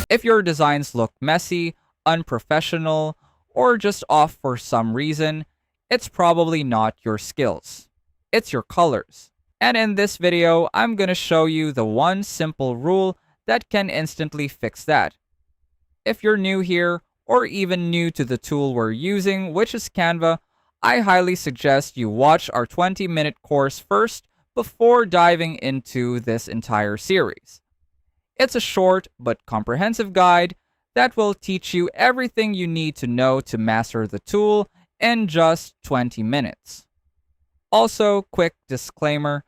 If your designs look messy, unprofessional, or just off for some reason, it's probably not your skills. It's your colors. And in this video, I'm gonna show you the one simple rule that can instantly fix that. If you're new here, or even new to the tool we're using, which is Canva, I highly suggest you watch our 20-minute course first before diving into this entire series. It's a short but comprehensive guide that will teach you everything you need to know to master the tool in just 20 minutes. Also, quick disclaimer,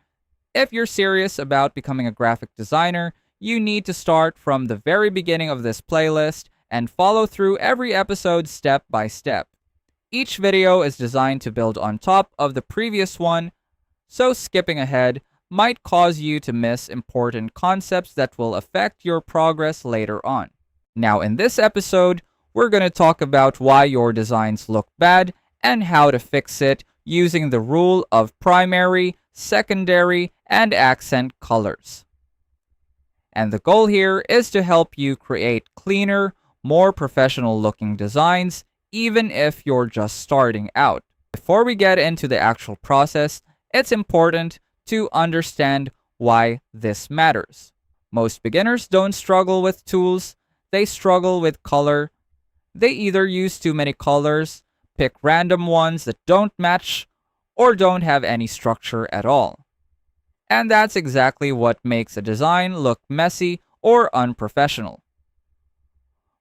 if you're serious about becoming a graphic designer, you need to start from the very beginning of this playlist and follow through every episode step by step. Each video is designed to build on top of the previous one, so skipping ahead might cause you to miss important concepts that will affect your progress later on. Now in this episode, we're going to talk about why your designs look bad and how to fix it using the rule of primary, secondary, and accent colors. And the goal here is to help you create cleaner, more professional looking designs, even if you're just starting out. Before we get into the actual process, it's important to understand why this matters. Most beginners don't struggle with tools, they struggle with color. They either use too many colors, pick random ones that don't match, or don't have any structure at all. And that's exactly what makes a design look messy or unprofessional.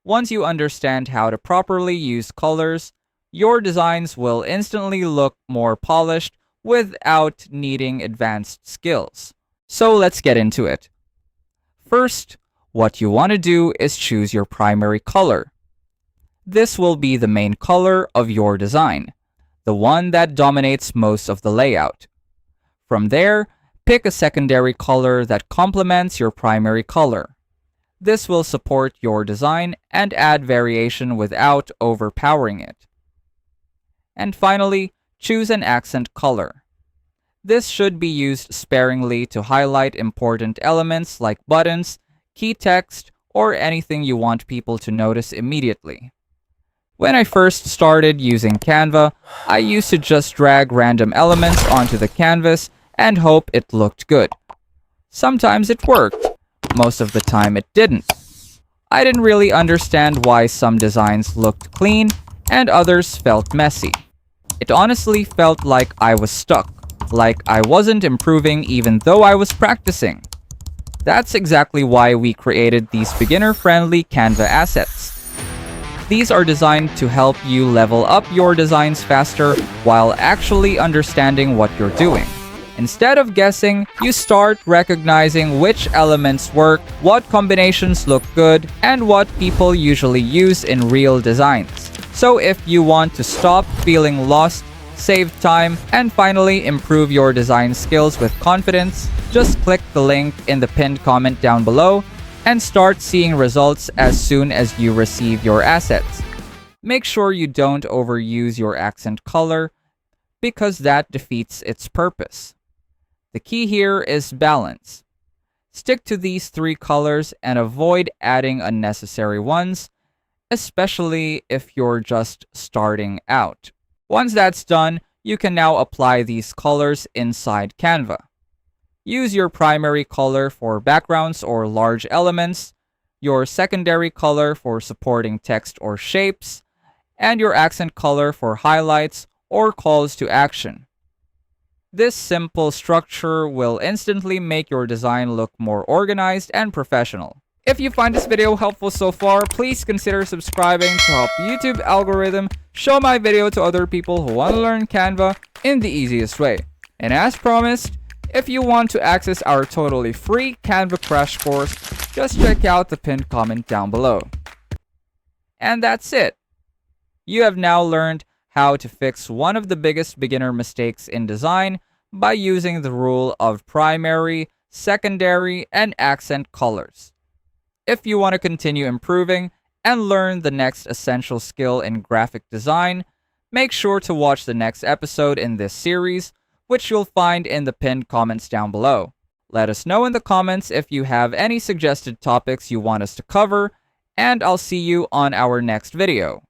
Once you understand how to properly use colors, your designs will instantly look more polished without needing advanced skills. So let's get into it. First, what you want to do is choose your primary color. This will be the main color of your design, the one that dominates most of the layout. From there, pick a secondary color that complements your primary color. This will support your design and add variation without overpowering it. And finally, choose an accent color. This should be used sparingly to highlight important elements like buttons, key text, or anything you want people to notice immediately. When I first started using Canva, I used to just drag random elements onto the canvas and hope it looked good. Sometimes it worked, most of the time it didn't. I didn't really understand why some designs looked clean and others felt messy. It honestly felt like I was stuck, like I wasn't improving even though I was practicing. That's exactly why we created these beginner-friendly Canva assets. These are designed to help you level up your designs faster while actually understanding what you're doing. Instead of guessing, you start recognizing which elements work, what combinations look good, and what people usually use in real designs. So if you want to stop feeling lost, save time, and finally improve your design skills with confidence, just click the link in the pinned comment down below and start seeing results as soon as you receive your assets. Make sure you don't overuse your accent color because that defeats its purpose. The key here is balance. Stick to these three colors and avoid adding unnecessary ones, especially if you're just starting out. Once that's done, you can now apply these colors inside Canva. Use your primary color for backgrounds or large elements, your secondary color for supporting text or shapes, and your accent color for highlights or calls to action. This simple structure will instantly make your design look more organized and professional. If you find this video helpful so far, please consider subscribing to help YouTube algorithm show my video to other people who want to learn Canva in the easiest way. And as promised, if you want to access our totally free Canva crash course, just check out the pinned comment down below. And that's it. You have now learned how to fix one of the biggest beginner mistakes in design by using the rule of primary, secondary, and accent colors. If you want to continue improving and learn the next essential skill in graphic design, make sure to watch the next episode in this series, which you'll find in the pinned comments down below. Let us know in the comments if you have any suggested topics you want us to cover, and I'll see you on our next video.